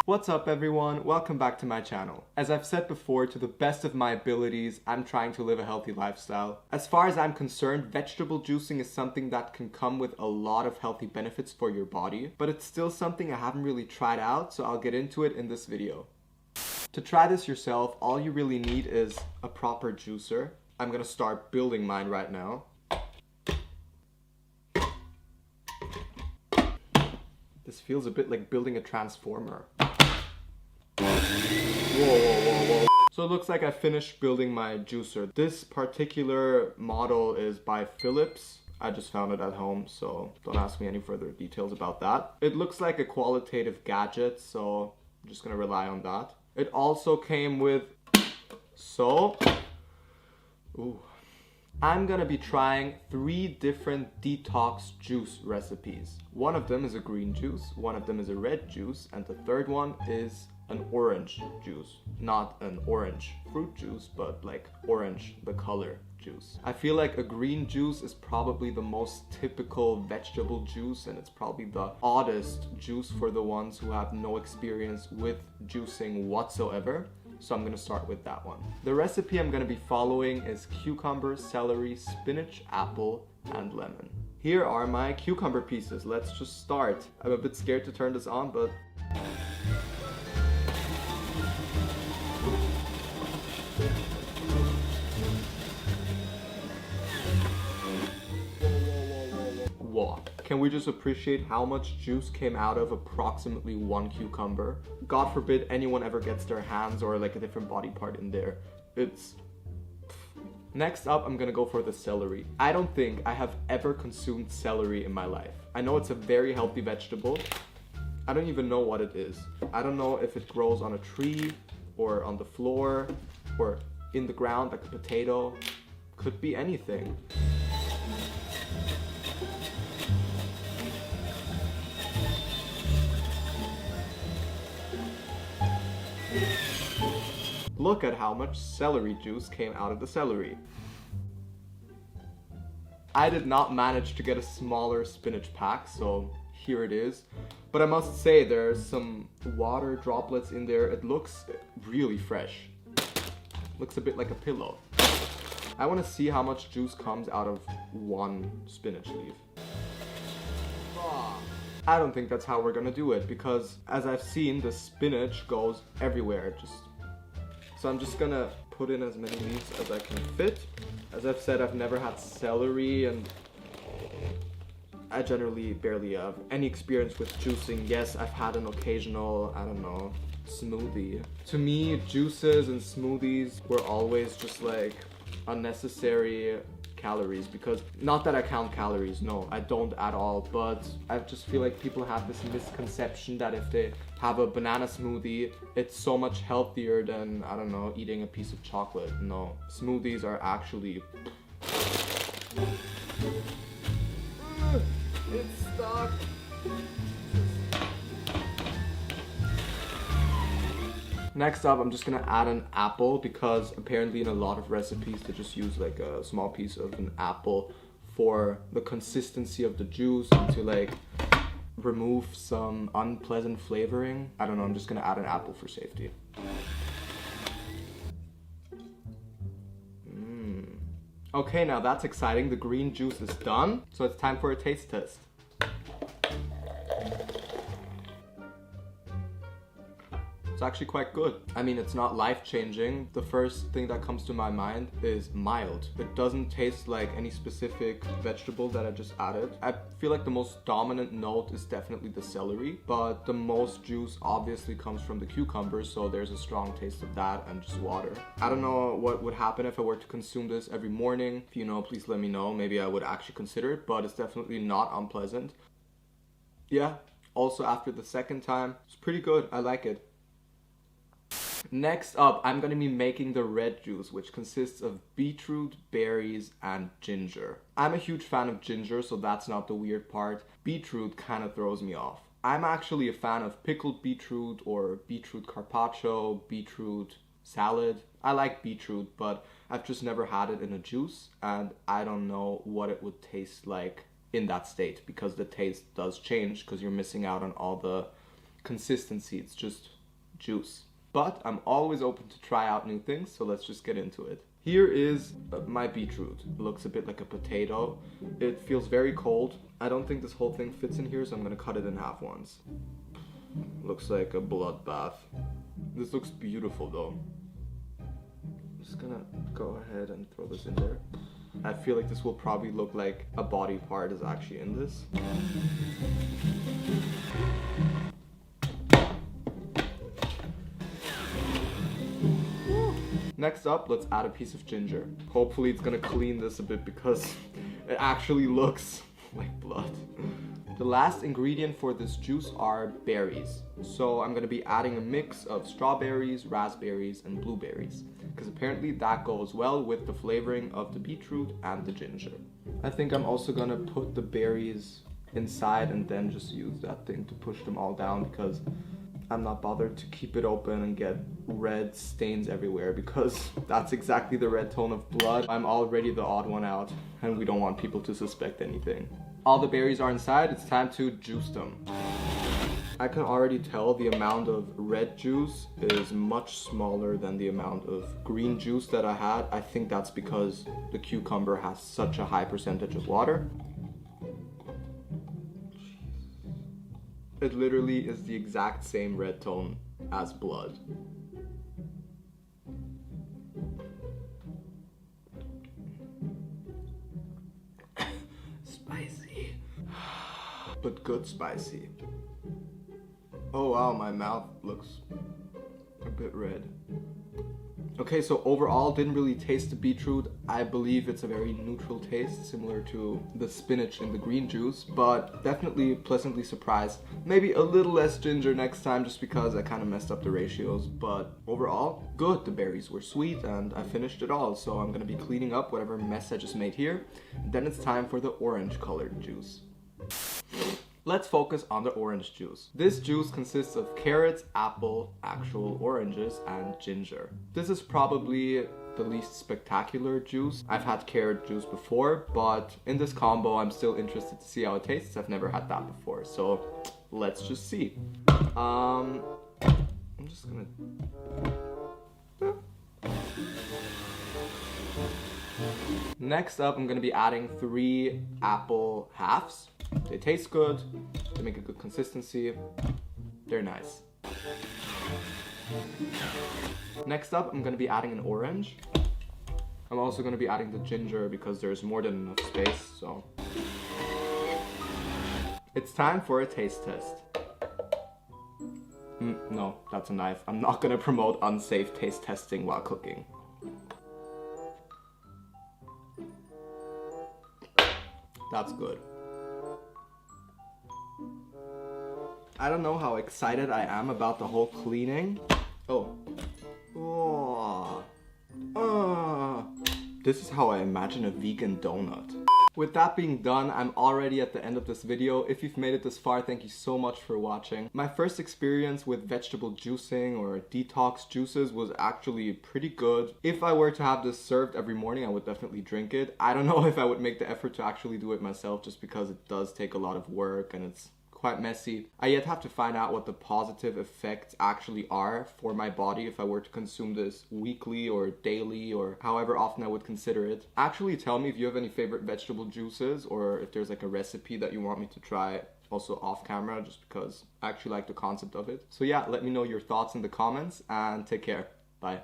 What's up everyone, welcome back to my channel. As I've said before, to the best of my abilities, I'm trying to live a healthy lifestyle. As far as I'm concerned, vegetable juicing is something that can come with a lot of healthy benefits for your body, but it's still something I haven't really tried out, so I'll get into it in this video. To try this yourself, all you really need is a proper juicer. I'm gonna start building mine right now. This feels a bit like building a transformer. Whoa. So it looks like I finished building my juicer. This particular model is by Philips. I just found it at home, so don't ask me any further details about that. It looks like a qualitative gadget, so I'm just gonna rely on that. It also came with, I'm gonna be trying 3 different detox juice recipes. One of them is a green juice, one of them is a red juice, and the third one is an orange juice. Not an orange fruit juice, but like orange, the color juice. I feel like a green juice is probably the most typical vegetable juice, and it's probably the oddest juice for the ones who have no experience with juicing whatsoever. So I'm gonna start with that one. The recipe I'm gonna be following is cucumber, celery, spinach, apple, and lemon. Here are my cucumber pieces. Let's just start. I'm a bit scared to turn this on, but whoa. Can we just appreciate how much juice came out of approximately 1 cucumber? God forbid anyone ever gets their hands or like a different body part in there. Next up, I'm gonna go for the celery. I don't think I have ever consumed celery in my life. I know it's a very healthy vegetable. I don't even know what it is. I don't know if it grows on a tree or on the floor or in the ground like a potato. Could be anything. Look at how much celery juice came out of the celery. I did not manage to get a smaller spinach pack, so here it is. But I must say there's some water droplets in there. It looks really fresh. Looks a bit like a pillow. I want to see how much juice comes out of 1 spinach leaf. I don't think that's how we're gonna do it, because as I've seen, the spinach goes everywhere. So I'm just gonna put in as many leaves as I can fit. As I've said, I've never had celery, and I generally barely have any experience with juicing. Yes, I've had an occasional, I don't know, smoothie. To me, juices and smoothies were always just like unnecessary calories, because not that I count calories, no, I don't at all, but I just feel like people have this misconception that if they have a banana smoothie, it's so much healthier than, I don't know, eating a piece of chocolate. No, smoothies are actually... It's stuck! Next up, I'm just gonna add an apple, because apparently in a lot of recipes they just use like a small piece of an apple for the consistency of the juice and to like remove some unpleasant flavoring. I don't know, I'm just gonna add an apple for safety. Okay, now that's exciting. The green juice is done, so it's time for a taste test. It's actually quite good. I mean, it's not life-changing. The first thing that comes to my mind is mild. It doesn't taste like any specific vegetable that I just added. I feel like the most dominant note is definitely the celery, but the most juice obviously comes from the cucumber, so there's a strong taste of that and just water. I don't know what would happen if I were to consume this every morning. If you know, please let me know. Maybe I would actually consider it, but it's definitely not unpleasant. Yeah, also after the second time, it's pretty good. I like it. Next up, I'm gonna be making the red juice, which consists of beetroot, berries, and ginger. I'm a huge fan of ginger, so that's not the weird part. Beetroot kind of throws me off. I'm actually a fan of pickled beetroot or beetroot carpaccio, beetroot salad. I like beetroot, but I've just never had it in a juice, and I don't know what it would taste like in that state, because the taste does change because you're missing out on all the consistency, it's just juice. But I'm always open to try out new things, so let's just get into it. Here is my beetroot. It looks a bit like a potato. It feels very cold. I don't think this whole thing fits in here, so I'm gonna cut it in half once. Looks like a bloodbath. This looks beautiful though. I'm just gonna go ahead and throw this in there. I feel like this will probably look like a body part is actually in this. Next up, let's add a piece of ginger. Hopefully it's gonna clean this a bit because it actually looks like blood. The last ingredient for this juice are berries. So I'm gonna be adding a mix of strawberries, raspberries, and blueberries, because apparently that goes well with the flavoring of the beetroot and the ginger. I think I'm also gonna put the berries inside and then just use that thing to push them all down, because I'm not bothered to keep it open and get red stains everywhere, because that's exactly the red tone of blood. I'm already the odd one out and we don't want people to suspect anything. All the berries are inside, it's time to juice them. I can already tell the amount of red juice is much smaller than the amount of green juice that I had. I think that's because the cucumber has such a high percentage of water. It literally is the exact same red tone as blood. Spicy. But good spicy. Oh wow, my mouth looks a bit red. Okay, so overall, didn't really taste the beetroot. I believe it's a very neutral taste, similar to the spinach in the green juice, but definitely pleasantly surprised. Maybe a little less ginger next time, just because I kind of messed up the ratios, but overall, good. The berries were sweet and I finished it all, so I'm gonna be cleaning up whatever mess I just made here. Then it's time for the orange colored juice. Let's focus on the orange juice. This juice consists of carrots, apple, actual oranges, and ginger. This is probably the least spectacular juice. I've had carrot juice before, but in this combo, I'm still interested to see how it tastes. I've never had that before, so let's just see. I'm just gonna... Next up, I'm gonna be adding 3 apple halves. They taste good, they make a good consistency, they're nice. Next up, I'm gonna be adding an orange. I'm also gonna be adding the ginger because there's more than enough space, so. It's time for a taste test. No, that's a knife. I'm not gonna promote unsafe taste testing while cooking. That's good. I don't know how excited I am about the whole cleaning. This is how I imagine a vegan donut. With that being done, I'm already at the end of this video. If you've made it this far, thank you so much for watching. My first experience with vegetable juicing or detox juices was actually pretty good. If I were to have this served every morning, I would definitely drink it. I don't know if I would make the effort to actually do it myself, just because it does take a lot of work and it's quite messy. I yet have to find out what the positive effects actually are for my body if I were to consume this weekly or daily or however often I would consider it. Actually tell me if you have any favorite vegetable juices or if there's like a recipe that you want me to try also off camera, just because I actually like the concept of it. So yeah, let me know your thoughts in the comments and take care. Bye.